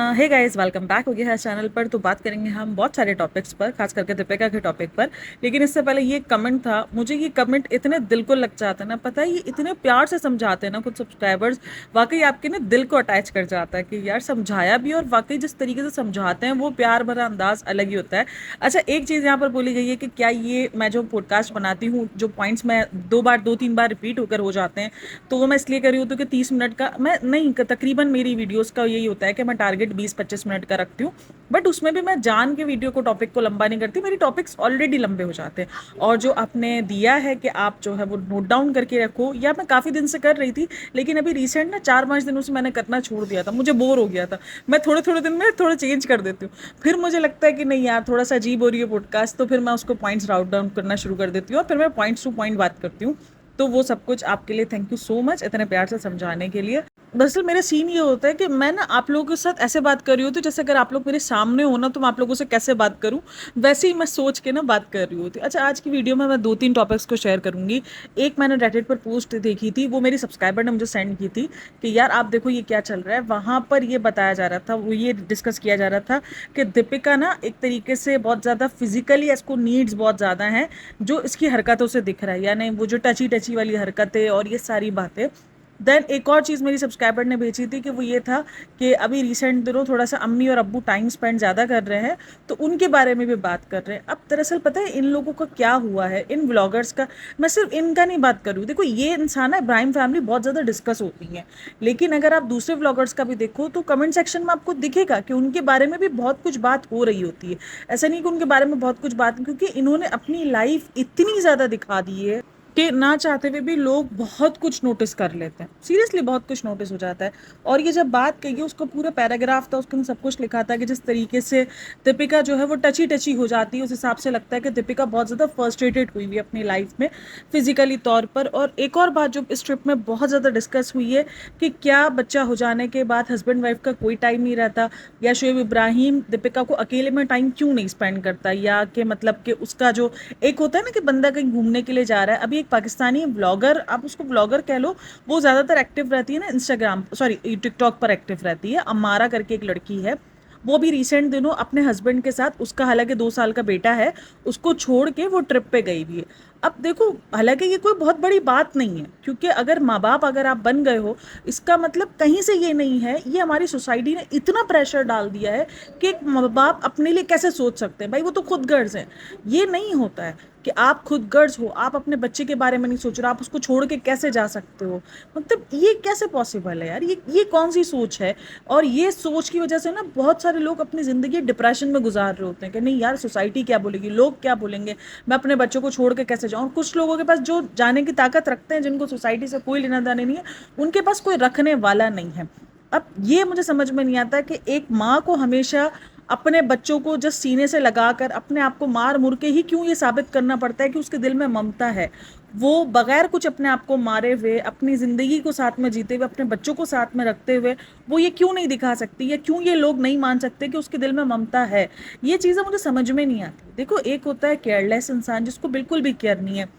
Hey guys, welcome back हो गया है चैनल पर। तो बात करेंगे हम बहुत सारे टॉपिक्स पर, खास करके दीपिका के टॉपिक पर। लेकिन इससे पहले ये कमेंट था, मुझे ये कमेंट इतने दिल को लग जाता है ना, पता है ये इतने प्यार से समझाते हैं ना कुछ सब्सक्राइबर्स। वाकई आपके ना दिल को अटैच कर जाता है कि यार समझाया भी, और वाकई जिस तरीके से समझाते हैं वो प्यार भरा अंदाज अलग ही होता है। अच्छा, एक चीज़ यहाँ पर बोली गई है कि क्या ये मैं जो पॉडकास्ट बनाती हूँ, जो पॉइंट्स मैं दो तीन बार रिपीट होकर हो जाते हैं, तो वो मैं इसलिए कर रही हूँ तो कि 30 मिनट का मैं नहीं, तकरीबन मेरी वीडियोस का यही होता है कि मैं टारगेट 20-25 मिनट का रखती हूँ। बट उसमें भी मैं जान के वीडियो को, टॉपिक को लंबा नहीं करती, मेरी टॉपिक्स ऑलरेडी लंबे हो जाते हैं। और जो आपने दिया है कि आप जो है वो नोट डाउन करके रखो, या मैं काफ़ी दिन से कर रही थी, लेकिन अभी रिसेंट ना 4-5 दिनों से मैंने करना छोड़ दिया था, मुझे बोर हो गया था। मैं थोड़े थोड़े दिन में थोड़ा चेंज कर देती हूँ, फिर मुझे लगता है कि नहीं यार थोड़ा सा अजीब हो रही है पॉडकास्ट, तो फिर मैं उसको पॉइंट्स राउट डाउन करना शुरू कर देती हूँ और फिर मैं पॉइंट्स टू पॉइंट बात करती हूँ। तो वो सब कुछ आपके लिए थैंक यू सो मच, इतने प्यार से समझाने के लिए। दरअसल मेरा सीन ये होता है कि मैं ना आप लोगों के साथ ऐसे बात कर रही हूँ, तो जैसे अगर आप लोग मेरे सामने हो ना, तो मैं आप लोगों से कैसे बात करूँ, वैसे ही मैं सोच के ना बात कर रही होती। अच्छा, आज की वीडियो में मैं 2-3 टॉपिक्स को शेयर करूंगी। एक मैंने रेडिट पर पोस्ट देखी थी, वो मेरी सब्सक्राइबर ने मुझे सेंड की थी कि यार आप देखो ये क्या चल रहा है। वहाँ पर ये बताया जा रहा था, वो ये डिस्कस किया जा रहा था कि दीपिका ना एक तरीके से बहुत ज़्यादा फिजिकली, इसको नीड्स बहुत ज़्यादा हैं, जो इसकी हरकतों से दिख रहा है, यानी वो जो टची टची वाली हरकतें और ये सारी बातें। देन एक और चीज़ मेरी सब्सक्राइबर ने भेजी थी कि वो ये था कि अभी रिसेंट दिनों थोड़ा सा अम्मी और अब्बू टाइम स्पेंड ज़्यादा कर रहे हैं, तो उनके बारे में भी बात कर रहे हैं। अब दरअसल पता है इन लोगों का क्या हुआ है, इन व्लॉगर्स का। मैं सिर्फ इनका नहीं बात कर रही हूँ, देखो ये इंसान है, इब्राहिम फैमिली बहुत ज़्यादा डिस्कस होती है, लेकिन अगर आप दूसरे व्लॉगर्स का भी देखो तो कमेंट सेक्शन में आपको दिखेगा कि उनके बारे में भी बहुत कुछ बात हो रही होती है। ऐसा नहीं कि उनके बारे में बहुत कुछ बात, क्योंकि इन्होंने अपनी लाइफ इतनी ज़्यादा दिखा दी है कि ना चाहते हुए भी लोग बहुत कुछ नोटिस कर लेते हैं, सीरियसली बहुत कुछ नोटिस हो जाता है। और ये जब बात कही, उसका पूरा पैराग्राफ था, उसके अंदर सब कुछ लिखा था कि जिस तरीके से दीपिका जो है वो टची टची हो जाती है, उस हिसाब से लगता है कि दीपिका बहुत ज़्यादा फ्रस्ट्रेटेड हुई हुई है अपनी लाइफ में, फिजिकली तौर पर। और एक और बात जो इस ट्रिप में बहुत ज़्यादा डिस्कस हुई है कि क्या बच्चा हो जाने के बाद हस्बैंड वाइफ का कोई टाइम नहीं रहता, या शोएब इब्राहिम दीपिका को अकेले में टाइम क्यों नहीं स्पेंड करता, या कि मतलब कि उसका जो एक होता है ना कि बंदा कहीं घूमने के लिए जा रहा है। अभी एक पाकिस्तानी व्लॉगर, आप उसको व्लॉगर कह लो, वो ज़्यादातर एक्टिव रहती है ना इंस्टाग्राम, सॉरी टिकटॉक पर एक्टिव रहती है, अमारा करके एक लड़की है। वो भी रिसेंट दिनों अपने हस्बैंड के साथ, उसका हालांकि 2 साल का बेटा है, उसको छोड़ के वो ट्रिप पे गई भी है। अब देखो, हालांकि ये कोई बहुत बड़ी बात नहीं है, क्योंकि अगर माँ बाप अगर आप बन गए हो, इसका मतलब कहीं से ये नहीं है, ये हमारी सोसाइटी ने इतना प्रेशर डाल दिया है कि एक माँ बाप अपने लिए कैसे सोच सकते हैं, भाई वो तो खुद गर्ज हैं। ये नहीं होता है कि आप खुद गर्ज हो, आप अपने बच्चे के बारे में नहीं सोच रहे, आप उसको छोड़ के कैसे जा सकते हो। मतलब ये कैसे पॉसिबल है यार, ये कौन सी सोच है। और ये सोच की वजह से ना बहुत सारे लोग अपनी ज़िंदगी डिप्रेशन में गुजार रहे होते हैं कि नहीं यार सोसाइटी क्या बोलेगी, लोग क्या बोलेंगे, मैं अपने बच्चों को छोड़ के कैसे जाऊँ। और कुछ लोगों के पास जो जाने की ताकत रखते हैं, जिनको सोसाइटी से कोई लेना देना नहीं है, उनके पास कोई रखने वाला नहीं है। अब ये मुझे समझ में नहीं आता कि एक माँ को हमेशा अपने बच्चों को जस्ट सीने से लगाकर अपने आप को मार मुर के ही क्यों ये साबित करना पड़ता है कि उसके दिल में ममता है। वो बगैर कुछ अपने आप को मारे हुए, अपनी ज़िंदगी को साथ में जीते हुए, अपने बच्चों को साथ में रखते हुए वो ये क्यों नहीं दिखा सकती, या क्यों ये लोग नहीं मान सकते कि उसके दिल में ममता है। ये चीज़ें मुझे समझ में नहीं आती। देखो, एक होता है केयरलेस इंसान जिसको बिल्कुल भी केयर नहीं है।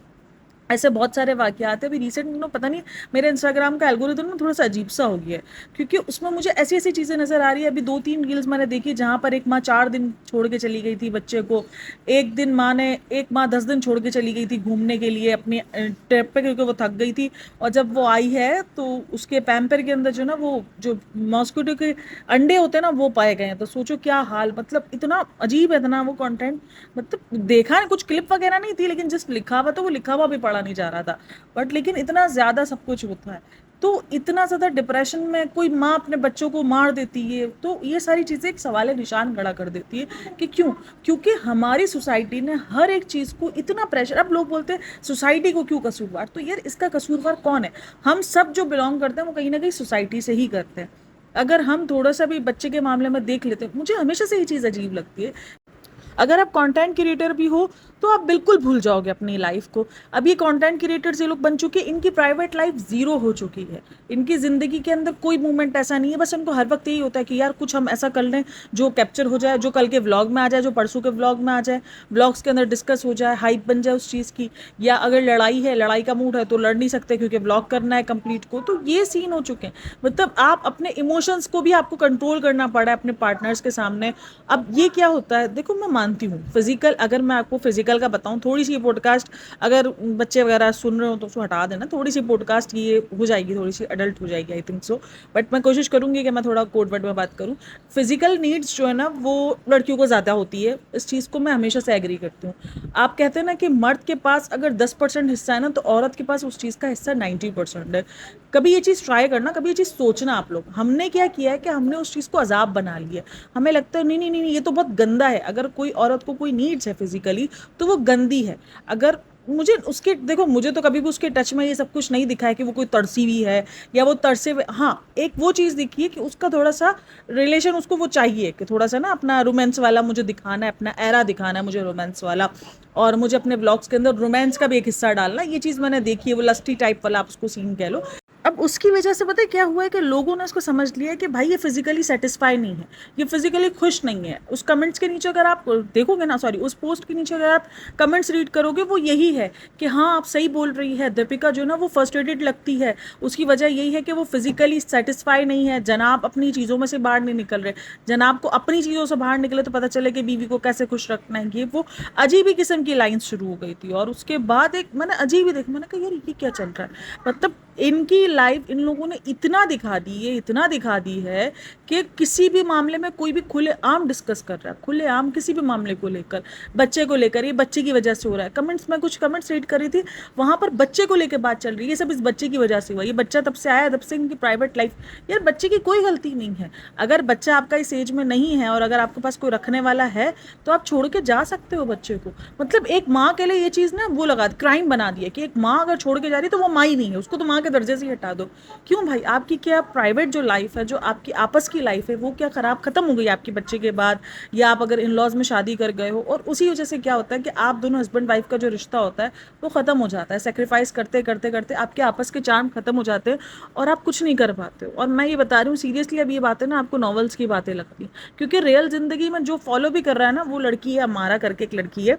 ऐसे बहुत सारे वाक़यात हैं। अभी रिसेंट दिनों पता नहीं मेरे इंस्टाग्राम का एल्गोरिथम ना थोड़ा सा अजीब सा हो गया है, क्योंकि उसमें मुझे ऐसी ऐसी चीज़ें नज़र आ रही है। अभी 2-3 रील्स मैंने देखी जहाँ पर एक माँ 4 दिन छोड़ के चली गई थी बच्चे को, एक माँ 10 दिन छोड़ के चली गई थी घूमने के लिए अपनी ट्रिप पे, क्योंकि वो थक गई थी। और जब वो आई है तो उसके पैम्पर के अंदर जो ना वो जो मॉस्किटो के अंडे होते हैं ना, वो पाए गए हैं। तो सोचो क्या हाल, मतलब इतना अजीब है, इतना वो कंटेंट, मतलब देखा नहीं, कुछ क्लिप वगैरह नहीं थी, लेकिन जस्ट लिखा हुआ, तो वो लिखा हुआ भी पढ़ा नहीं जा रहा था। बट लेकिन इतना ज़्यादा सब कुछ होता है, तो इतना ज़्यादा डिप्रेशन में कोई माँ अपने बच्चों को मार देती है, तो ये सारी चीज़ें एक सवाल निशान खड़ा कर देती है कि क्यों। क्योंकि हमारी सोसाइटी ने हर एक चीज़ को इतना प्रेशर, अब लोग बोलते हैं सोसाइटी को क्यों कसूरवार, तो यार इसका कसूरवार कौन है। हम सब जो बिलोंग करते हैं वो कहीं ना कहीं सोसाइटी से ही करते हैं। अगर हम थोड़ा सा भी बच्चे के मामले में देख लेते हैं, मुझे हमेशा से ये चीज़ अजीब लगती है अगर आप कंटेंट क्रिएटर भी हो तो आप बिल्कुल भूल जाओगे अपनी लाइफ को। अब ये कंटेंट क्रिएटर्स ये लोग बन चुके हैं, इनकी प्राइवेट लाइफ जीरो हो चुकी है। इनकी जिंदगी के अंदर कोई मोमेंट ऐसा नहीं है, बस इनको हर वक्त यही होता है कि यार कुछ हम ऐसा कर लें जो कैप्चर हो जाए, जो कल के व्लॉग में आ जाए, जो परसों के व्लॉग में आ जाए, व्लॉग्स के अंदर डिस्कस हो जाए, हाइप बन जाए उस चीज़ की। या अगर लड़ाई है, लड़ाई का मूड है तो लड़ नहीं सकते क्योंकि व्लॉग करना है कंप्लीट को। तो ये सीन हो चुके हैं। मतलब आप अपने इमोशंस को भी आपको कंट्रोल करना पड़ा है अपने पार्टनर्स के सामने। अब ये क्या होता है, देखो मैं मानती हूँ फिजिकल, अगर मैं आपको फिजिकल का बताऊँ, थोड़ी सी पॉडकास्ट अगर बच्चे वगैरह सुन रहे हो तो उसको हटा देना, थोड़ी सी पॉडकास्ट ये हो जाएगी, थोड़ी सी अडल्ट हो जाएगी आई थिंक सो। बट मैं कोशिश करूंगी कि मैं थोड़ा कोड वर्ड में बात करूँ। फिजिकल नीड्स जो है ना वो लड़कियों को ज़्यादा होती है, इस चीज़ को मैं हमेशा से एग्री करती हूँ। आप कहते हैं ना कि मर्द के पास अगर 10% हिस्सा है ना, तो औरत के पास उस चीज़ का हिस्सा 90% है। कभी ये चीज़ ट्राई करना, कभी ये चीज़ सोचना आप लोग। हमने क्या किया है कि हमने उस चीज़ को अजाब बना लिया। हमें लगता है नहीं नहीं नहीं, ये तो बहुत गंदा है। अगर कोई औरत को कोई नीड्स है फिजिकली तो वो गंदी है। अगर मुझे उसके, देखो मुझे तो कभी भी उसके टच में ये सब कुछ नहीं दिखा है कि वो कोई तरसी हुई है या वो तरसे हुए। हाँ, एक वो चीज़ दिखी है कि उसका थोड़ा सा रिलेशन उसको वो चाहिए कि थोड़ा सा ना अपना रोमांस वाला मुझे दिखाना है, अपना एरा दिखाना है मुझे रोमांस वाला। और मुझे अपने ब्लॉग्स के अंदर रोमांस का भी एक हिस्सा डालना, ये चीज़ मैंने देखी है। वो लस्टी टाइप वाला आप उसको सीन कह लो। अब उसकी वजह से पता है क्या हुआ है कि लोगों ने उसको समझ लिया है कि भाई ये फिजिकली सेटिस्फाई नहीं है, ये फिजिकली खुश नहीं है। उस कमेंट्स के नीचे अगर आप देखोगे ना, सॉरी उस पोस्ट के नीचे अगर आप कमेंट्स रीड करोगे, वो यही है कि हाँ आप सही बोल रही है, दीपिका जो ना वो फ्रस्ट्रेटेड लगती है। उसकी वजह यही है कि वो फिजिकली सेटिस्फाई नहीं है। जनाब अपनी चीज़ों में से बाहर नहीं निकल रहे। जनाब को अपनी चीज़ों से बाहर निकले तो पता चले कि बीवी को कैसे खुश रखना है। ये वो अजीब ही किस्म की लाइन शुरू हो गई थी। और उसके बाद एक मैंने अजीब ही देखा, मैंने कहा यार ये क्या चल रहा है। मतलब इनकी लाइफ इन लोगों ने इतना दिखा दी है, इतना दिखा दी है कि किसी भी मामले में कोई भी खुलेआम डिस्कस कर रहा है, खुलेआम किसी भी मामले को लेकर, बच्चे को लेकर, ये बच्चे की वजह से हो रहा है। कमेंट्स में कुछ कमेंट्स रीड कर रही थी, वहां पर बच्चे को लेकर बात चल रही है, ये सब इस बच्चे की वजह से हुआ, ये बच्चा तब से आया तब से इनकी प्राइवेट लाइफ। यार बच्चे की कोई गलती नहीं है। अगर बच्चा आपका इस एज में नहीं है और अगर आपके पास कोई रखने वाला है तो आप छोड़ के जा सकते हो बच्चे को। मतलब एक माँ के लिए ये चीज़ ना वो लगा क्राइम बना दिया कि एक माँ अगर छोड़ के जा रही है तो वो माँ ही नहीं है, उसको तो माँ के दर्जे से ही हटा दो। क्यों भाई, आपकी क्या प्राइवेट जो लाइफ है, जो आपकी आपस की लाइफ है, वो क्या खराब खत्म हो गई आपके बच्चे के बाद? या आप अगर इन लॉज में शादी कर गए हो और उसी वजह से क्या होता है कि आप दोनों हस्बैंड वाइफ का जो रिश्ता होता है वो खत्म हो जाता है। सेक्रीफाइस करते करते करते आपके आपस के चार्म खत्म हो जाते हैं और आप कुछ नहीं कर पाते हो। और मैं ये बता रही हूँ सीरियसली, अब ये बातें ना आपको नॉवेल्स की बातें लगती हैं, क्योंकि रियल जिंदगी में जो फॉलो भी कर रहा है ना, वो लड़की है, अमारा करके एक लड़की है,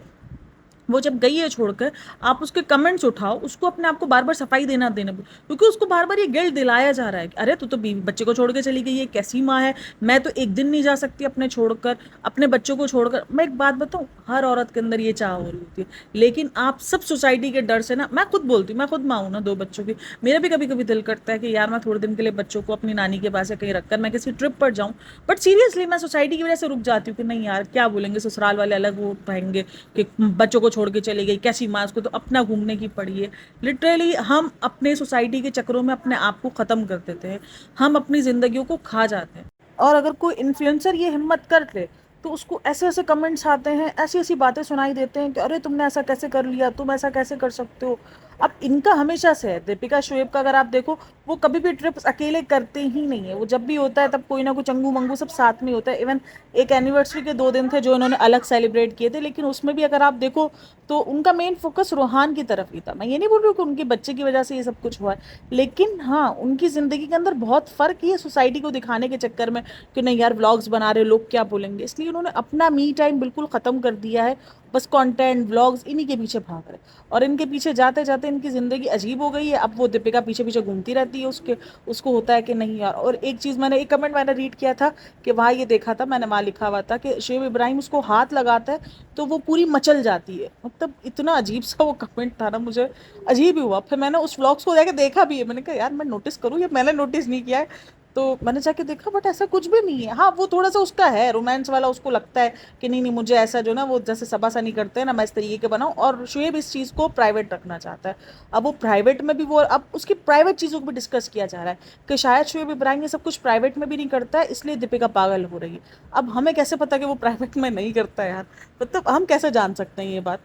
वो जब गई है छोड़कर, आप उसके कमेंट्स उठाओ, उसको अपने आप को बार बार सफाई देना क्योंकि उसको बार बार ये गिल्ट दिलाया जा रहा है कि अरे तू तो बीवी बच्चे को छोड़ के चली गई है, कैसी माँ है, मैं तो एक दिन नहीं जा सकती अपने छोड़कर, अपने बच्चों को छोड़कर। मैं एक बात बताऊं, हर औरत के अंदर ये चाह हो रही होती है, लेकिन आप सब सोसाइटी के डर से ना, मैं खुद बोलती हूँ, मैं खुद माँ हूं ना 2 बच्चों की, मेरा भी कभी कभी दिल करता है कि यार मैं थोड़े दिन के लिए बच्चों को अपनी नानी के पास कहीं रखकर मैं किसी ट्रिप पर जाऊँ। बट सीरियसली मैं सोसाइटी की वजह से रुक जाती हूँ कि नहीं यार क्या बोलेंगे, ससुराल वाले अलग वो कहेंगे कि बच्चों को छोड़ के चली गई, कैसी माँ, उसको तो अपना घूमने की पड़ी है। लिटरली हम अपने सोसाइटी के चक्रों में अपने आप को ख़त्म कर देते हैं, हम अपनी ज़िंदगियों को खा जाते हैं। और अगर कोई इन्फ्लुएंसर ये हिम्मत कर ले तो उसको ऐसे ऐसे कमेंट्स आते हैं, ऐसी ऐसी बातें सुनाई देते हैं कि अरे तुमने ऐसा कैसे कर लिया, तुम ऐसा कैसे कर सकते हो। अब इनका हमेशा से है, दीपिका शोएब का अगर आप देखो, वो कभी भी ट्रिप्स अकेले करते ही नहीं है। वो जब भी होता है तब कोई ना कोई चंगू मंगू सब साथ में होता है। इवन एक एनिवर्सरी के 2 दिन थे जो इन्होंने अलग सेलिब्रेट किए थे, लेकिन उसमें भी अगर आप देखो तो उनका मेन फोकस रोहान की तरफ ही था। मैं ये नहीं बोल रही हूँ कि उनके बच्चे की वजह से ये सब कुछ हुआ है, लेकिन हाँ उनकी ज़िंदगी के अंदर बहुत फ़र्क ही है सोसाइटी को दिखाने के चक्कर में कि नहीं यार व्लॉग्स बना रहे लोग क्या बोलेंगे, इसलिए उन्होंने अपना मी टाइम बिल्कुल ख़त्म कर दिया है। बस कंटेंट व्लॉग्स इन्हीं के पीछे भाग रहे, और इनके पीछे जाते जाते इनकी ज़िंदगी अजीब हो गई है। अब वो दीपिका पीछे पीछे घूमती रहती है उसके, उसको होता है कि नहीं यार। और एक चीज़ मैंने, एक कमेंट मैंने रीड किया था कि वहाँ ये देखा था मैंने, वहाँ लिखा हुआ था कि शोएब इब्राहिम उसको हाथ लगाता है तो वो पूरी मचल जाती है। मतलब इतना अजीब सा वो कमेंट था ना, मुझे अजीब ही हुआ। फिर मैंने उस व्लॉग्स को जाके देखा भी है, मैंने कहा यार मैं नोटिस करूँ या मैंने नोटिस नहीं किया है। तो मैंने जाके देखा बट ऐसा कुछ भी नहीं है। हाँ वो थोड़ा सा उसका है रोमांस वाला, उसको लगता है कि नहीं नहीं मुझे ऐसा जो ना वो जैसे सबा सा नहीं करते हैं ना, मैं इस तरीके के बनाऊँ। और शोएब इस चीज़ को प्राइवेट रखना चाहता है। अब वो प्राइवेट में भी वो, अब उसकी प्राइवेट चीज़ों को भी डिस्कस किया जा रहा है कि शायद शोएब इब्राहिम ये सब कुछ प्राइवेट में भी नहीं करता है, इसलिए दीपिका पागल हो रही है। अब हमें कैसे पता कि वो प्राइवेट में नहीं करता है यार, मतलब हम कैसे जान सकते हैं ये बात।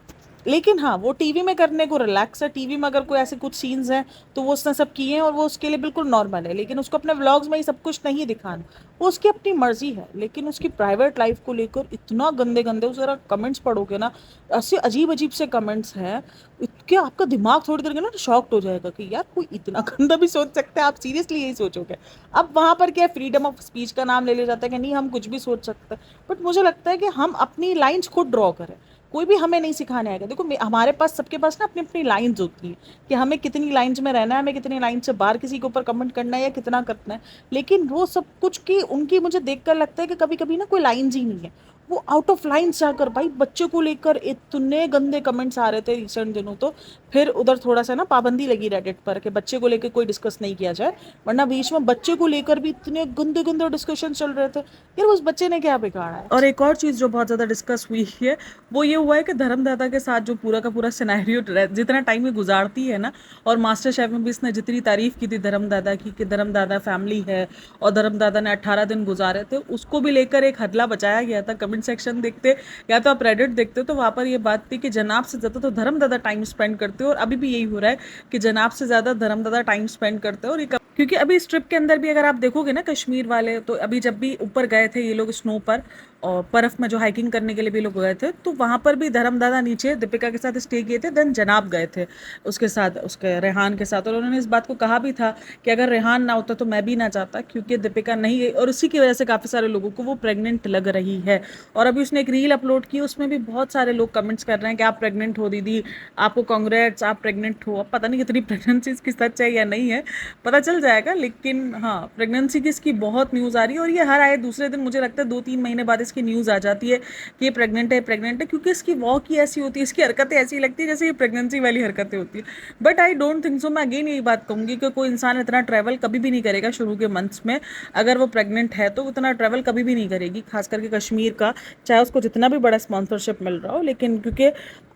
लेकिन हाँ, वो टीवी में करने को रिलैक्स है, टीवी में अगर कोई ऐसे कुछ सीन्स हैं तो वो उसने सब किए हैं और वो उसके लिए बिल्कुल नॉर्मल है, लेकिन उसको अपने व्लॉग्स में ही सब कुछ नहीं दिखाना, वो उसकी अपनी मर्जी है। लेकिन उसकी प्राइवेट लाइफ को लेकर इतना गंदे गंदे उस जरा कमेंट्स पढ़ोगे ना, ऐसे अजीब अजीब से कमेंट्स हैं, इतने आपका दिमाग थोड़ी देर के ना शॉक्ड हो जाएगा कि यार कोई इतना गंदा भी सोच सकता है, आप सीरियसली यही सोचोगे। अब वहां पर क्या फ्रीडम ऑफ स्पीच का नाम ले लिया जाता है कि नहीं हम कुछ भी सोच सकते हैं, बट मुझे लगता है कि हम अपनी लाइंस खुद ड्रॉ करें, कोई भी हमें नहीं सिखाने आएगा। देखो हमारे पास सबके पास ना अपनी अपनी लाइंस होती हैं कि हमें कितनी लाइंस में रहना है, हमें कितनी लाइन से बाहर किसी के ऊपर कमेंट करना है या कितना करना है। लेकिन वो सब कुछ की उनकी मुझे देखकर लगता है कि कभी कभी ना कोई लाइंस ही नहीं है, वो आउट ऑफ लाइंस जाकर भाई बच्चे को लेकर इतने गंदे कमेंट्स आ रहे थे रिसेंट दिनों तो। फिर उधर थोड़ा सा ना पाबंदी लगी रेडिट पर कि बच्चे को लेकर कोई डिस्कस नहीं किया जाए, वरना बीच में बच्चे को लेकर भी इतने गंदे गंदे डिस्कशन चल रहे थे। यार उस बच्चे ने क्या बिगाड़ा है। और एक और चीज़ जो बहुत ज़्यादा डिस्कस हुई है वो ये हुआ है कि धर्मदादा के साथ जो पूरा का पूरा सिनेरियो जितना टाइम ये गुजारती है ना, और मास्टर शेफ में भी इसने जितनी तारीफ की थी धर्मदादा की कि धर्मदादा फैमिली है और धर्मदादा ने 18 दिन गुजारे थे, उसको भी लेकर एक हल्ला बचाया गया था। कमेंट सेक्शन देखते या तो आप रेडिट देखते हो तो वहाँ पर ये बात थी कि जनाब से ज़्यादा तो धर्मदादा टाइम स्पेंड करते हो, और अभी भी यही हो रहा है कि जनाब से ज़्यादा धर्मदादा टाइम स्पेंड करते हो। और ये क्योंकि अभी इस ट्रिप के अंदर भी अगर आप देखोगे ना कश्मीर वाले, तो अभी जब भी ऊपर गए थे ये लोग स्नो पर और बर्फ में जो हाइकिंग करने के लिए भी लोग गए थे, तो वहाँ पर भी धर्मदादा नीचे दीपिका के साथ स्टे किए थे, देन जनाब गए थे उसके साथ, उसके रेहान के साथ। और उन्होंने इस बात को कहा भी था कि अगर रेहान ना होता तो मैं भी ना चाहता, क्योंकि दीपिका नहीं गई और उसी की वजह से काफ़ी सारे लोगों को वो प्रेग्नेंट लग रही है। और अभी उसने एक रील अपलोड की, उसमें भी बहुत सारे लोग कमेंट्स कर रहे हैं कि आप प्रेग्नेंट हो दीदी, आपको कांग्रेट्स, आप प्रेग्नेंट हो। अब पता नहीं कितनी प्रेगनेंसीज की सच है या नहीं है, पता चल जाएगा। लेकिन हाँ, प्रेगनेंसी की इसकी बहुत न्यूज़ आ रही है, और ये हर आए दूसरे दिन मुझे लगता है 2-3 महीने बाद इसकी न्यूज़ आ जाती है कि ये प्रेग्नेंट है, प्रेग्नेंट है, क्योंकि इसकी वॉक ही ऐसी होती है, इसकी हरकतें ऐसी लगती है जैसे ये प्रेगनेंसी वाली हरकतें होती है। But I don't think so. मैं अगेन यही बात कहूँगी कि कोई इंसान इतना ट्रैवल कभी भी नहीं करेगा शुरू के मंथ्स में। अगर वो प्रेग्नेंट है तो उतना ट्रैवल कभी भी नहीं करेगी, खास करके कश्मीर का, चाहे उसको जितना भी बड़ा स्पॉन्सरशिप मिल रहा हो। लेकिन क्योंकि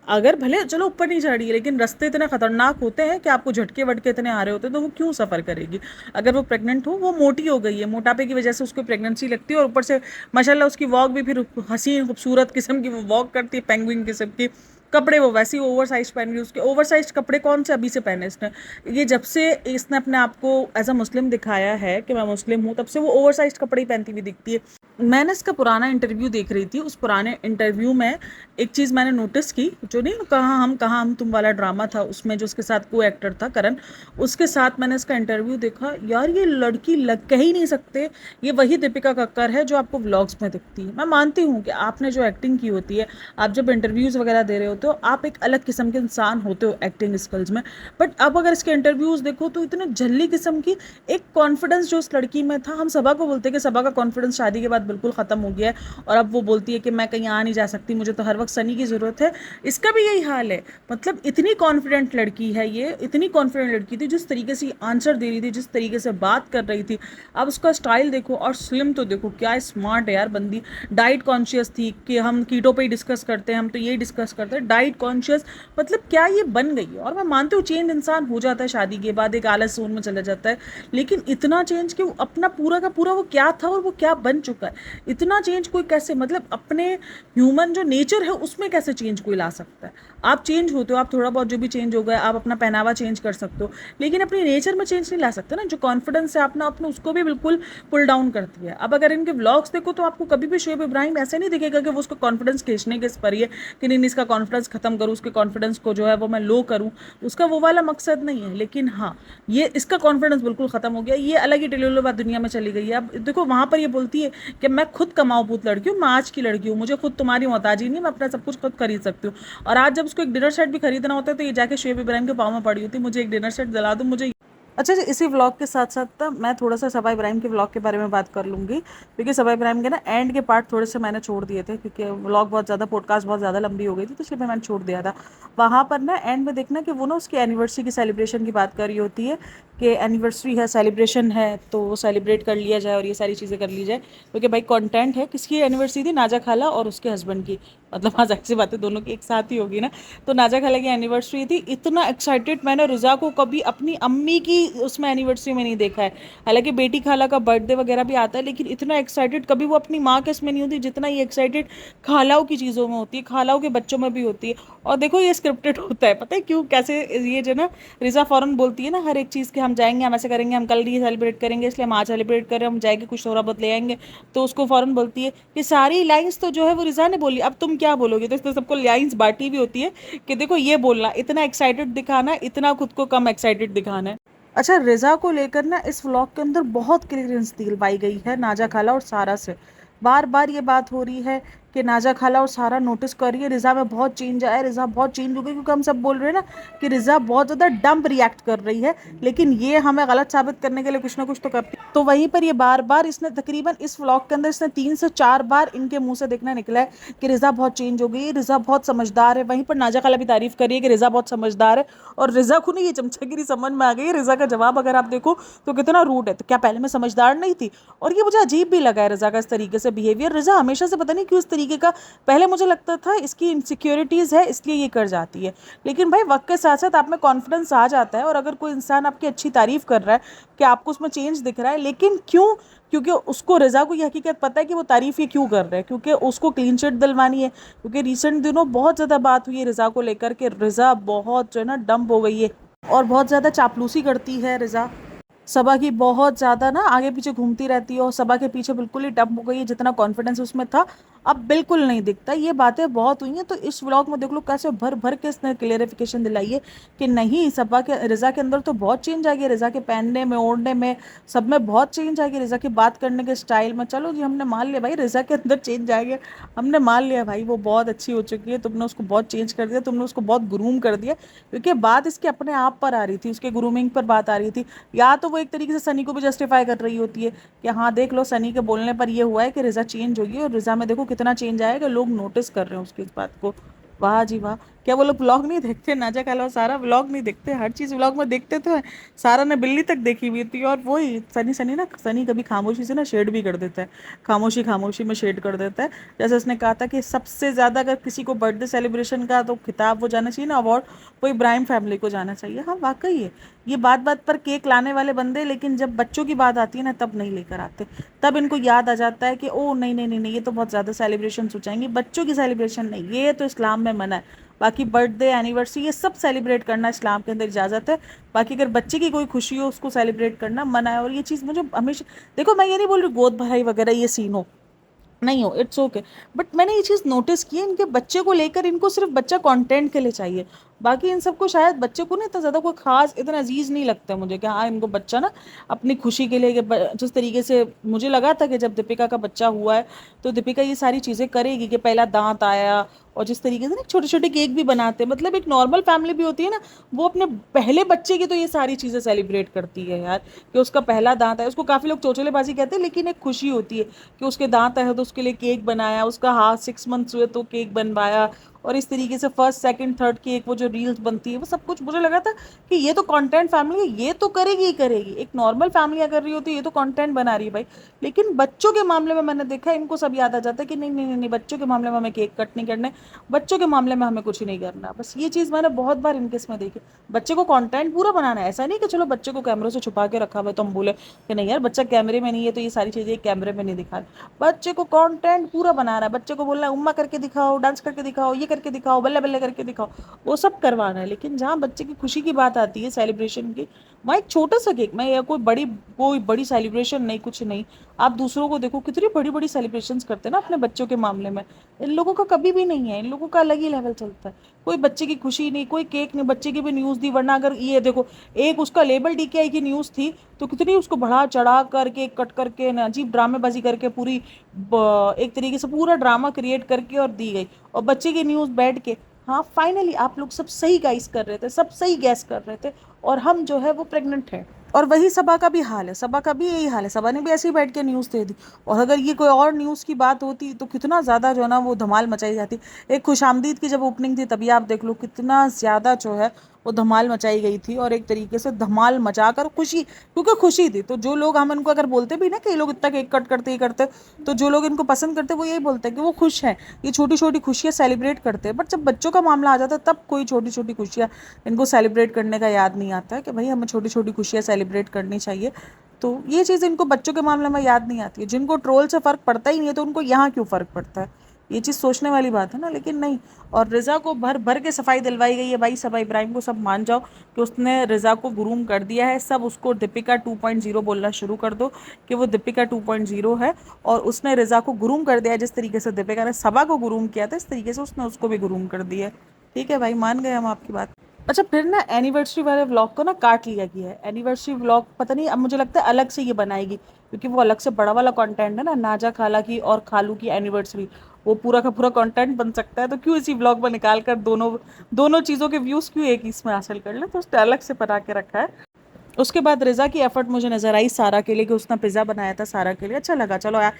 अगर भले चलो ऊपर नहीं चढ़ी है, लेकिन रास्ते इतने खतरनाक होते हैं कि आपको झटके वटके इतने आ रहे होते हैं, तो वो क्यों सफ़र करेगी। अगर वो प्रेग्नेंट हो, वो मोटी हो गई है, मोटापे की वजह से उसको प्रेगनेंसी लगती है, और ऊपर से माशाल्लाह उसकी वॉक भी फिर हसीन खूबसूरत किस्म की वो वॉक करती है, पेंगुइन किस्म की। कपड़े वो वैसे ही ओवर साइज पहन रही है, उसके ओवर साइज कपड़े कौन से अभी से पहने इसने, ये जब से इसने अपने आप को एज अ मुस्लिम दिखाया है कि मैं मुस्लिम हूँ, तब से वो ओवर साइज कपड़े ही पहनती हुई दिखती है। मैंने इसका पुराना इंटरव्यू देख रही थी, उस पुराने इंटरव्यू में एक चीज़ मैंने नोटिस की, जो नहीं कहाँ हम तुम वाला ड्रामा था, उसमें जो उसके साथ को एक्टर था करण, उसके साथ मैंने इसका इंटरव्यू देखा। यार ये लड़की लग कह ही नहीं सकते ये वही दीपिका कक्कर है जो आपको व्लॉग्स में दिखती है। मैं मानती हूँ कि आपने जो एक्टिंग की होती है, आप जब इंटरव्यूज़ वगैरह दे रहे होते हो, आप एक अलग किस्म के इंसान होते हो एक्टिंग स्किल्स में। बट अब अगर इसके इंटरव्यूज़ देखो तो इतने जल्दी किस्म की एक कॉन्फिडेंस जो उस लड़की में था, हम सबा को बोलते हैं कि सबा का कॉन्फिडेंस शादी के बाद बिल्कुल ख़त्म हो गया है, और अब वो बोलती है कि मैं कहीं आ नहीं जा सकती, मुझे तो हर वक्त सनी की ज़रूरत है। इसका भी यही हाल है। मतलब इतनी कॉन्फिडेंट लड़की है ये, इतनी कॉन्फिडेंट लड़की थी, जिस तरीके से आंसर दे रही थी, जिस तरीके से बात कर रही थी। अब उसका स्टाइल देखो, और स्लिम तो देखो, क्या स्मार्ट है यार बंदी। डाइट कॉन्शियस थी कि हम कीटो पे ही डिस्कस करते हैं, हम तो यही डिस्कस करते हैं, डाइट कॉन्शियस। मतलब क्या ये बन गई है। और मैं मानती हूँ चेंज इंसान हो जाता है शादी के बाद, एक आलस जोन में चला जाता है, लेकिन इतना चेंज कि वो अपना पूरा का पूरा वो क्या था और वो क्या बन चुका है, इतना चेंज कोई कैसे, मतलब अपने ह्यूमन जो नेचर है उसमें कैसे चेंज कोई ला सकता है। आप चेंज होते हो, आप थोड़ा बहुत जो भी चेंज हो गया, आप अपना पहनावा चेंज कर सकते हो, लेकिन अपनी नेचर में चेंज नहीं ला सकते ना। जो कॉन्फिडेंस है अपना अपना, उसको भी बिल्कुल पुल डाउन करती है। अब अगर इनके व्लॉग्स देखो तो आपको कभी भी शोएब इब्राहिम ऐसे नहीं दिखेगा कि वो उसका कॉन्फिडेंस खींचने के इस पर ही है कि नहीं इसका कॉन्फिडेंस खत्म करूँ, उसके कॉन्फिडेंस को जो है वो मैं लो करूँ, उसका वो वाला मकसद नहीं है। लेकिन हाँ, ये इसका कॉन्फिडेंस बिल्कुल खत्म हो गया, ये अलग ही टेलीलो बात दुनिया में चली गई है। अब देखो वहाँ पर ये बोलती है कि मैं खुद कमाऊ पूत लड़की हूँ, मैं आज की लड़की हूँ, मुझे खुद तुम्हारी मोहताजी नहीं, मैं अपना सब कुछ खुद खरीद सकती हूँ। और आज जब उसको एक डिनर सेट भी खरीदना होता है तो ये जाके शोएब इब्राहिम के पाँव में पड़ी होती है, मुझे एक डिनर सेट दिला दो मुझे। अच्छा जी, इसी व्लॉग के साथ साथ मैं थोड़ा सा सबा इब्राहिम के व्लॉग के बारे में बात कर लूँगी, क्योंकि सबा इब्राहिम के ना एंड के पार्ट थोड़े से मैंने छोड़ दिए थे, क्योंकि व्लॉग बहुत ज़्यादा, पॉडकास्ट बहुत ज़्यादा लंबी हो गई थी, तो इसलिए मैंने छोड़ दिया था। वहाँ पर ना एंड में देखना कि वो ना उसकी एनिवर्सरी की सेलिब्रेशन की बात कर रही होती है कि एनिवर्सरी है, सेलिब्रेशन है, तो वो सेलिब्रेट कर लिया जाए और ये सारी चीज़ें कर ली जाए, क्योंकि भाई कंटेंट है। किसकी एनिवर्सरी थी? नाजा खाला और उसके हस्बैंड की। मतलब हाँ जाहिर सी बात है दोनों की एक साथ ही होगी ना। तो नाजा खाला की एनिवर्सरी थी, इतना एक्साइटेड मैंने रिजा को कभी अपनी अम्मी की उसमें एनिवर्सरी में नहीं देखा है। हालांकि बेटी खाला का बर्थडे वगैरह भी आता है, लेकिन इतना एक्साइटेड कभी वो अपनी माँ के इसमें नहीं होती जितना ये एक्साइटेड खालाओं की चीज़ों में होती है, खालाओं के बच्चों में भी होती है। और देखो ये स्क्रिप्टेड होता है, पता है क्यों, कैसे ये जो ना रिजा फौरन बोलती है ना हर एक चीज़ के, हम जाएंगे, हम ऐसे करेंगे, हम कल ये सेलिब्रेट करेंगे, इसलिए हम आज सेलिब्रेट करें, हम जाएंगे कुछ थोड़ा बहुत ले आएंगे। तो उसको फौरन बोलती है कि सारी लाइंस तो जो है वो रिजा ने बोली, अब तुम क्या बोलोगे। तो इसने सबको लाइंस बांटी भी होती है कि देखो ये बोलना, इतना एक्साइटेड दिखाना, इतना खुद को कम एक्साइटेड दिखाना है। अच्छा, रिजा को लेकर ना इस व्लॉग के अंदर बहुत क्लियरेंस दिलवाई गई है नाजा खाला और सारा से। बार बार ये बात हो रही है कि नाजा खाला और सारा नोटिस कर रही है रिजा में बहुत चेंज आया है, रिजा बहुत चेंज हो गई, क्योंकि हम सब बोल रहे हैं ना कि रिजा बहुत ज़्यादा डम्प रिएक्ट कर रही है, लेकिन ये हमें गलत साबित करने के लिए कुछ ना कुछ तो करती है। तो वहीं पर ये बार बार इसने तकरीबन इस व्लॉग के अंदर इसने 3 से 4 बार इनके मुंह से देखना निकला है कि रिजा बहुत चेंज हो गई, रिजा बहुत समझदार है। वहीं पर नाजा खाला भी तारीफ कर रही है कि रिजा बहुत समझदार है, और रिजा को ना ये चमचागिरी समझ में आ गई है। रिजा का जवाब अगर आप देखो तो कितना रूड है, तो क्या पहले मैं समझदार नहीं थी। और ये मुझे अजीब भी लगा है रिजा का इस तरीके से बिहेवियर। रिजा हमेशा से पता नहीं क्यों इस तरीके का, पहले मुझे लगता था इसकी इनसिक्योरिटीज़ है इसलिए ये कर जाती है, लेकिन भाई वक्त के साथ साथ आप में कॉन्फिडेंस आ जाता है। और अगर कोई इंसान आपकी अच्छी तारीफ कर रहा है कि आपको उसमें चेंज दिख रहा है, लेकिन क्यों, क्योंकि उसको रिजा को ये हकीकत पता है कि वो तारीफ ये क्यों कर रहे हैं, क्योंकि उसको क्लीन चिट दिलवानी है। क्योंकि रिसेंट दिनों बहुत ज़्यादा बात हुई है रिजा को लेकर के, रिजा बहुत जो है ना डंप हो गई है और बहुत ज़्यादा चापलूसी करती है रिजा। सबा की बहुत ज़्यादा ना आगे पीछे घूमती रहती है, और सबा के पीछे बिल्कुल ही डंप हो गई है। जितना कॉन्फिडेंस उसमें था अब बिल्कुल नहीं दिखता। ये बातें बहुत हुई हैं, तो इस व्लॉग में देख लो कैसे भर भर के इसने क्लियरिफिकेशन दिलाई है कि नहीं, सबा के रिजा के अंदर तो बहुत चेंज आ गया, रिजा के पहनने में, ओढ़ने में, सब में बहुत चेंज आ गया, रिजा की बात करने के स्टाइल में। चलो जी हमने मान लिया भाई रिजा के अंदर चेंज आ गया, हमने मान लिया भाई वो बहुत अच्छी हो चुकी है, तुमने उसको बहुत चेंज कर दिया, तुमने उसको बहुत ग्रूम कर दिया। क्योंकि बात इसके अपने आप पर आ रही थी, उसके ग्रूमिंग पर बात आ रही थी। या तो वो एक तरीके से सनी को भी जस्टिफाई कर रही होती है कि हाँ देख लो सनी के बोलने पर ये हुआ है कि रिजा चेंज होगी, और रिजा में देखो कितना चेंज आया कि लोग नोटिस कर रहे हैं उसकी इस बात को। वाह जी वाह। क्या वो लोग व्लॉग नहीं देखते, नाजा खाला और सारा व्लॉग नहीं देखते, हर चीज़ व्लॉग में देखते तो है। सारा ने बिल्ली तक देखी हुई थी, और वही सनी सनी ना, सनी कभी खामोशी से ना शेड भी कर देता है, खामोशी खामोशी में शेड कर देता है। जैसे उसने कहा था कि सबसे ज़्यादा अगर किसी को बर्थडे सेलिब्रेशन का तो खिताब वो जाना चाहिए ना, अवार्ड, वो इब्राहिम फैमिली को जाना चाहिए। हाँ वाकई है, ये बात बात पर केक लाने वाले बंदे, लेकिन जब बच्चों की बात आती है ना तब नहीं लेकर आते। तब इनको याद आ जाता है कि ओ नहीं नहीं नहीं नहीं, ये तो बहुत ज़्यादा सेलिब्रेशन हो जाएंगी, बच्चों की सेलिब्रेशन नहीं, ये तो इस्लाम में मना है। बाकी बर्थडे एनिवर्सरी ये सब सेलिब्रेट करना इस्लाम के अंदर इजाज़त है। बाकी अगर बच्चे की कोई खुशी हो उसको सेलिब्रेट करना मना है। और ये चीज़ मुझे हमेशा, देखो मैं ये नहीं बोल रही गोद भराई वगैरह ये सीन हो, नहीं हो, इट्स ओके, बट मैंने ये चीज़ नोटिस की है इनके बच्चे को लेकर, इनको सिर्फ बच्चा कंटेंट के लिए चाहिए। बाकी इन सबको शायद बच्चे को ना इतना ज़्यादा कोई खास इतना अजीज नहीं लगता मुझे कि हाँ इनको बच्चा ना अपनी खुशी के लिए जिस तरीके से मुझे लगा था कि जब दीपिका का बच्चा हुआ है तो दीपिका ये सारी चीज़ें करेगी कि पहला दांत आया, और जिस तरीके से ना छोटे छोटे केक भी बनाते हैं, मतलब एक नॉर्मल फैमिली भी होती है ना, वो अपने पहले बच्चे की तो ये सारी चीज़ें सेलिब्रेट करती है यार, कि उसका पहला दांत है। उसको काफ़ी लोग चौचलेबाजी कहते हैं, लेकिन एक खुशी होती है कि उसके दांत आए तो उसके लिए केक बनाया, उसका हाँ 6 मंथ्स हुए तो केक बनवाया, और इस तरीके से फर्स्ट सेकंड थर्ड की एक वो जो रील्स बनती है वो सब कुछ। मुझे लगा था कि ये तो कंटेंट फैमिली है, ये तो करेगी ही करेगी, एक नॉर्मल फैमिली अगर रही होती है, ये तो कंटेंट बना रही है भाई। लेकिन बच्चों के मामले में मैंने देखा है इनको सब याद आ जाता है कि नहीं नहीं नहीं नहीं, बच्चों के मामले में हमें केक कट नहीं करने, बच्चों के मामले में हमें कुछ नहीं करना। बस ये चीज़ मैंने बहुत बार इनके इसमें देखी। बच्चे को कंटेंट पूरा बनाना है, ऐसा नहीं कि चलो बच्चे को कैमरे से छुपा के रखा हुआ है तो हम बोले कि नहीं यार बच्चा कैमरे में नहीं है तो ये सारी चीज़ें कैमरे में नहीं दिखा रहे। बच्चे को कंटेंट पूरा बनाना है, बच्चे को बोलना है उम्मा करके दिखाओ, डांस करके दिखाओ, ये करके दिखाओ, बल्ले बल्ले करके दिखाओ, वो सब करवाना है। लेकिन जहाँ बच्चे की खुशी की बात आती है सेलिब्रेशन की, वहाँ एक छोटा सा केक, मैं या कोई बड़ी सेलिब्रेशन नहीं, कुछ नहीं। आप दूसरों को देखो कितनी बड़ी बड़ी सेलिब्रेशंस करते हैं ना अपने बच्चों के मामले में, इन लोगों का कभी भी नहीं है, इन लोगों का अलग ही लेवल चलता है। कोई बच्चे की खुशी नहीं, कोई केक नहीं, बच्चे की भी न्यूज़ दी। वरना अगर ये देखो एक उसका लेबल डीकेआई की न्यूज़ थी तो कितनी उसको बढ़ा चढ़ा करके कट करके ना अजीब ड्रामेबाजी करके पूरी एक तरीके से पूरा ड्रामा क्रिएट करके और दी गई। और बच्चे की न्यूज़ बैठ के, हाँ फाइनली आप लोग सब सही गाइस कर रहे थे, सब सही गैस कर रहे थे, और हम जो है वो प्रेग्नेंट हैं। और वही सबा का भी हाल है, सबा का भी यही हाल है, सबा ने भी ऐसे ही बैठ के न्यूज़ दे दी। और अगर ये कोई और न्यूज़ की बात होती तो कितना ज़्यादा जो है ना वो धमाल मचाई जाती। एक खुशामदीद की जब ओपनिंग थी तभी आप देख लो कितना ज़्यादा जो है वो धमाल मचाई गई थी, और एक तरीके से धमाल मचाकर खुशी, क्योंकि खुशी थी। तो जो लोग हम इनको अगर बोलते भी ना कि ये लोग इतना केक कट करते ही करते, तो जो लोग इनको पसंद करते वो यही बोलते हैं कि वो खुश हैं, ये छोटी छोटी खुशियाँ सेलिब्रेट करते हैं। बट जब बच्चों का मामला आ जाता है तब कोई छोटी छोटी खुशियाँ इनको सेलिब्रेट करने का याद नहीं आता है कि भाई हमें छोटी छोटी खुशियाँ सेलिब्रेट करनी चाहिए। तो ये चीज़ इनको बच्चों के मामले में याद नहीं आती है। जिनको ट्रोल से फ़र्क पड़ता ही नहीं है तो उनको यहाँ क्यों फ़र्क पड़ता है, ये चीज़ सोचने वाली बात है ना। लेकिन नहीं, और रिज़ा को भर भर के सफाई दिलवाई गई है भाई। सबा इब्राहिम को सब मान जाओ कि उसने रिज़ा को ग्रूम कर दिया है, सब उसको दीपिका 2.0 बोलना शुरू कर दो कि वो दीपिका 2.0 है। और उसने रिज़ा को ग्रूम कर दिया है, जिस तरीके से दीपिका ने सबा को ग्रूम किया था इस तरीके से उसने उसको भी ग्रूम कर दिया है। ठीक है भाई, मान गए हम आपकी बात। अच्छा, फिर ना एनिवर्सरी वाले व्लॉग को ना काट लिया गया है। एनिवर्सरी व्लॉग पता नहीं, अब मुझे लगता है अलग से ये बनाएगी, क्योंकि वो अलग से बड़ा वाला कंटेंट है ना, नाजा खाला की और खालू की एनिवर्सरी, वो पूरा का पूरा कंटेंट बन सकता है। तो क्यों इसी व्लॉग में निकाल कर दोनों दोनों चीज़ों के व्यूज़ क्यों एक ही इसमें हासिल कर ले, तो उसने अलग से बना के रखा है। उसके बाद रिज़ा की एफर्ट मुझे नज़र आई सारा के लिए, कि उसने पिज़्ज़ा बनाया था सारा के लिए, अच्छा लगा। चलो यार,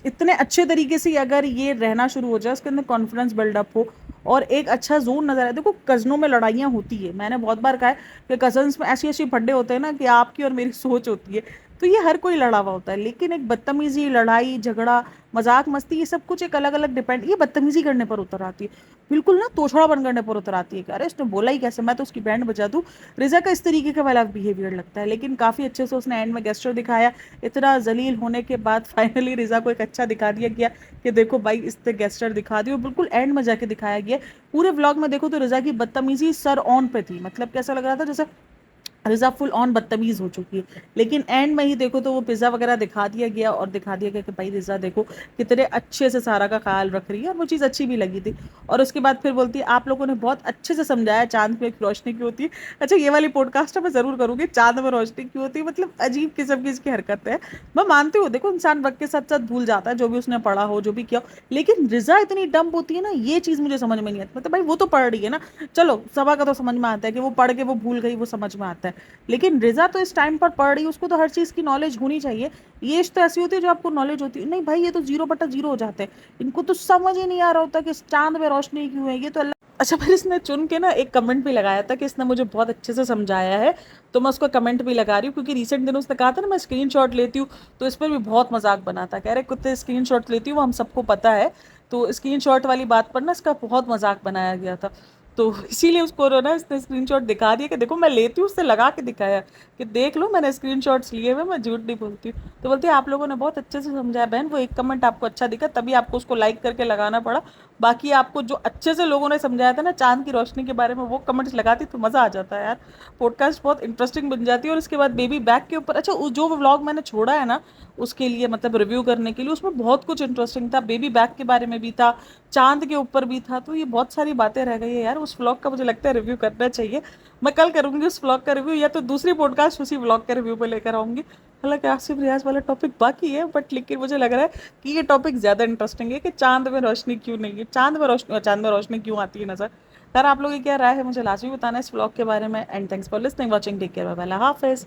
इतने अच्छे तरीके से अगर ये रहना शुरू हो जाए, उसके अंदर कॉन्फिडेंस बिल्डअप हो और एक अच्छा जोन नज़र आए। देखो कज़नों में लड़ाइयाँ होती है, मैंने बहुत बार कहा है कि कज़न्स में ऐसी ऐसी फड्डे होते हैं ना कि आपकी और मेरी सोच होती है, तो ये हर कोई लड़ा हुआ होता है। लेकिन एक बदतमीजी, लड़ाई झगड़ा, मजाक मस्ती, ये सब कुछ एक अलग अलग डिपेंड, ये बदतमीजी करने पर उतर आती है, बिल्कुल ना तोछड़ा बन करने पर उतर आती है कि अरे इसने बोला ही कैसे, मैं तो उसकी बैंड बजा दूँ। रिज़ा का इस तरीके का वाला बिहेवियर लगता है, लेकिन काफ़ी अच्छे से उसने एंड में गेस्चर दिखाया। इतना जलील होने के बाद फाइनली रिज़ा को एक अच्छा दिखा दिया गया कि देखो भाई इसने गेस्चर दिखा दिया, बिल्कुल एंड में जाके दिखाया गया। पूरे व्लॉग में देखो तो रिज़ा की बदतमीजी सर ऑन पे थी, मतलब कैसा लग रहा था जैसे रिज़ा फुल ऑन बदतमीज़ हो चुकी है। लेकिन एंड में ही देखो तो वो पिज़्ज़ा वगैरह दिखा दिया गया, और दिखा दिया गया कि भाई रिज़ा देखो कितने अच्छे से सारा का ख्याल रख रही है, और वो चीज़ अच्छी भी लगी थी। और उसके बाद फिर बोलती है आप लोगों ने बहुत अच्छे से समझाया चाँद में रोशनी क्यों होती है। अच्छा, ये वाली पॉडकास्ट मैं ज़रूर करूँगी, चाँद में रोशनी क्यों होती है, मतलब अजीब किस्म की इसकी हरकत है। मैं मानती हूँ देखो इंसान वक्त के साथ साथ भूल जाता है जो भी उसने पढ़ा हो, जो भी किया हो, लेकिन रिज़ा इतनी डम्प होती है ना, ये चीज़ मुझे समझ में नहीं आती। मतलब भाई वो तो पढ़ रही है ना, चलो सबा का तो समझ में आता है कि वो पढ़ के वो भूल गई, वो समझ में आता है। लेकिन रिज़ा तो इस टाइम पर पढ़ रही है, उसको तो हर चीज़ की नॉलेज होनी चाहिए। ये तो ऐसी होती है जो आपको नॉलेज होती है, नहीं भाई ये तो 0/0 हो जाते हैं। इनको तो समझ ही नहीं आ रहा होता कि इस चांद में रोशनी क्यों है, ये तो अल्लाह। अच्छा, फिर इसने चुन के ना एक कमेंट भी लगाया था कि इसने मुझे बहुत अच्छे से समझाया है, तो मैं उसको कमेंट भी लगा रही हूँ, क्योंकि रिसेंट दिनों उसने कहा था ना मैं स्क्रीनशॉट लेती हूँ, तो इस पर भी बहुत मजाक बना था, कह रहे कुत्ते स्क्रीनशॉट लेती हूँ, वो हम सबको पता है। तो स्क्रीनशॉट वाली बात पर ना इसका बहुत मजाक बनाया गया था। तो इसीलिए उसको ना इसने स्क्रीनशॉट दिखा दिया कि देखो मैं लेती हूँ, उससे लगा के दिखाया कि देख लो मैंने स्क्रीनशॉट्स लिए हुए, मैं झूठ नहीं बोलती हूँ। तो बोलती है आप लोगों ने बहुत अच्छे से समझाया बहन, वो एक कमेंट आपको अच्छा दिखा तभी आपको उसको लाइक करके लगाना पड़ा। बाकी आपको जो अच्छे से लोगों ने समझाया था ना चांद की रोशनी के बारे में, वो कमेंट्स लगाती तो मज़ा आ जाता है यार, पॉडकास्ट बहुत इंटरेस्टिंग बन जाती है। और इसके बाद बेबी बैक के ऊपर, अच्छा जो व्लॉग मैंने छोड़ा है ना उसके लिए, मतलब रिव्यू करने के लिए, उसमें बहुत कुछ इंटरेस्टिंग था, बेबी बैक के बारे में भी था, चांद के ऊपर भी था। तो ये बहुत सारी बातें रह गई है यार, उस व्लॉग का मुझे लगता है रिव्यू करना चाहिए। मैं कल करूंगी उस व्लॉग का रिव्यू, या तो दूसरी पॉडकास्ट उसी व्लॉग के रिव्यू पे लेकर आऊंगी। हालांकि आसिफ रियाज वाला टॉपिक बाकी है, बट लेकिन मुझे लग रहा है कि ये टॉपिक ज़्यादा इंटरेस्टिंग है कि चांद में रोशनी क्यों नहीं है, चांद में रोशनी क्यों आती है नजर। यार आप लोगों की क्या राय है, मुझे लाजमी बताना इस व्लॉग के बारे में। And thanks for listening, watching, take care, bye bye, हाफिज़।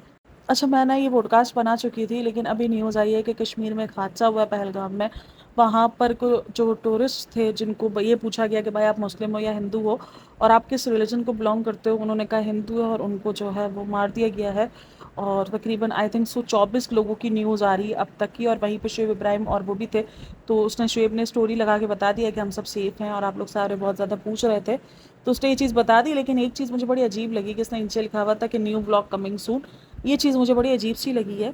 अच्छा, मैं ना ये पॉडकास्ट बना चुकी थी, लेकिन अभी न्यूज़ आई है कि कश्मीर में एक हादसा हुआ है पहलगाम में। वहाँ पर को जो टूरिस्ट थे जिनको ये पूछा गया कि भाई आप मुस्लिम हो या हिंदू हो, और आप किस रिलीजन को बिलोंग करते हो, उन्होंने कहा हिंदू है, और उनको जो है वो मार दिया गया है। और तकरीबन आई थिंक 124 लोगों की न्यूज़ आ रही है अब तक की, और वहीं पे शुएब इब्राहिम और वो भी थे। तो उसने शुएब ने स्टोरी लगा के बता दिया कि हम सब सेफ़ हैं, और आप लोग सारे बहुत ज़्यादा पूछ रहे थे, तो उसने ये चीज़ बता दी। लेकिन एक चीज़ मुझे बड़ी अजीब लगी कि इसने नीचे लिखा हुआ था कि न्यू ब्लॉग कमिंग सून। ये चीज़ मुझे बड़ी अजीब सी लगी है,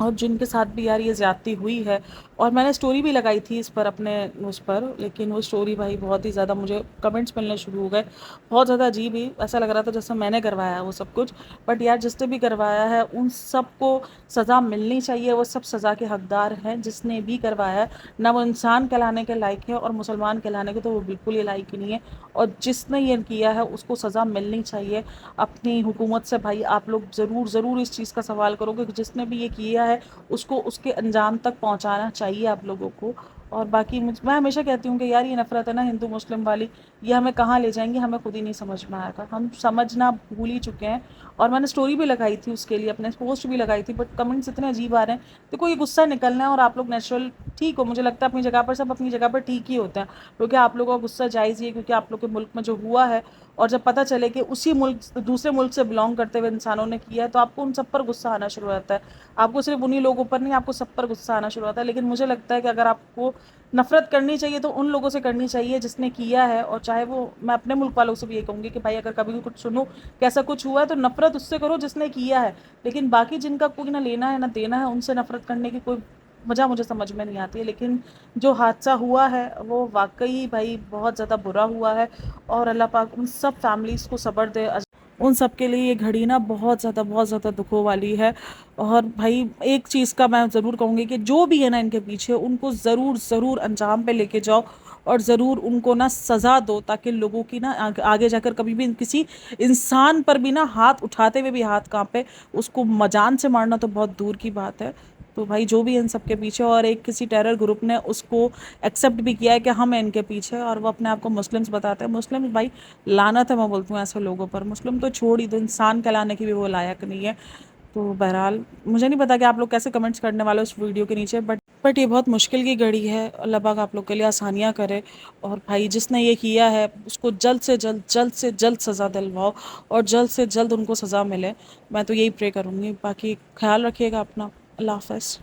और जिनके साथ भी यार ये ज़्यादती हुई है। और मैंने स्टोरी भी लगाई थी इस पर अपने उस पर, लेकिन वो स्टोरी भाई बहुत ही ज़्यादा मुझे कमेंट्स मिलने शुरू हो गए, बहुत ज़्यादा अजीब ही, ऐसा लग रहा था जैसे मैंने करवाया है वो सब कुछ। बट यार जिसने भी करवाया है उन सबको सज़ा मिलनी चाहिए, वो सब सज़ा के हकदार हैं जिसने भी करवाया है। ना वो इंसान कहलाने के लायक है, और मुसलमान कहलाने के तो वो बिल्कुल ही लायक ही नहीं है। और जिसने ये किया है उसको सज़ा मिलनी चाहिए। अपनी हुकूमत से भाई आप लोग ज़रूर ज़रूर इस चीज़ का सवाल करोगे कि जिसने भी ये किया है उसको उसके अंजाम तक पहुंचाना चाहिए आप लोगों को। और बाकी मैं हमेशा कहती हूँ कि यार ये नफ़रत है ना हिंदू मुस्लिम वाली, ये हमें कहाँ ले जाएंगे हमें खुद ही नहीं समझ में आएगा, हम समझना भूल ही चुके हैं। और मैंने स्टोरी भी लगाई थी उसके लिए, अपने पोस्ट भी लगाई थी, बट कमेंट्स इतने अजीब आ रहे हैं। देखो ये गुस्सा निकलना है और आप लोग नेचुरल ठीक हो, मुझे लगता है अपनी जगह पर सब अपनी जगह पर ठीक ही होते हैं, क्योंकि आप लोगों का गुस्सा जायज़ ही है, क्योंकि आप लोग के मुल्क में जो हुआ है और जब पता चले कि उसी मुल्क दूसरे मुल्क से बिलोंग करते हुए इंसानों ने किया है, तो आपको उन सब पर गुस्सा आना शुरू हो जाता है। आपको सिर्फ उन्हीं लोगों पर नहीं, आपको सब पर गुस्सा आना शुरू होता है। लेकिन मुझे लगता है कि अगर आपको नफ़रत करनी चाहिए तो उन लोगों से करनी चाहिए जिसने किया है, और चाहे वो, मैं अपने मुल्क वालों से भी ये कहूँगी कि भाई अगर कभी भी कुछ सुनो कि ऐसा कुछ हुआ है तो नफ़रत उससे करो जिसने किया है। लेकिन बाकी जिनका कोई ना लेना है ना देना है, उनसे नफ़रत करने की कोई वजह मुझे समझ में नहीं आती है। लेकिन जो हादसा हुआ है वो वाकई भाई बहुत ज़्यादा बुरा हुआ है, और अल्लाह पाक उन सब फैमिलीज़ को सब्र दे। उन सब के लिए ये घड़ी ना बहुत ज़्यादा दुखों वाली है। और भाई एक चीज़ का मैं ज़रूर कहूँगी कि जो भी है ना इनके पीछे, उनको ज़रूर ज़रूर अंजाम पे लेके जाओ, और ज़रूर उनको ना सज़ा दो, ताकि लोगों की ना आगे जाकर कभी भी किसी इंसान पर भी ना हाथ उठाते हुए भी हाथ कांपे। उसको मजान से मारना तो बहुत दूर की बात है। तो भाई जो भी है इन सब के पीछे, और एक किसी टेरर ग्रुप ने उसको एक्सेप्ट भी किया है कि हम हैं इनके पीछे, और वो अपने आप को मुस्लिम्स बताते हैं। मुस्लिम भाई लानत है, मैं बोलती हूँ ऐसे लोगों पर। मुस्लिम तो छोड़ ही दो, इंसान कहलाने की भी वो लायक नहीं है। तो बहरहाल मुझे नहीं पता कि आप लोग कैसे कमेंट्स करने वाले हो उस वीडियो के नीचे, बट ये बहुत मुश्किल की घड़ी है। अल्लाह पाक आप लोग के लिए आसानियाँ करे, और भाई जिसने ये किया है उसको जल्द से जल्द सज़ा दिलवाओ, और जल्द से जल्द उनको सज़ा मिले। मैं तो यही प्रे करूँगी। बाकी ख्याल रखिएगा अपना। अल्लाह हाफ़िज़।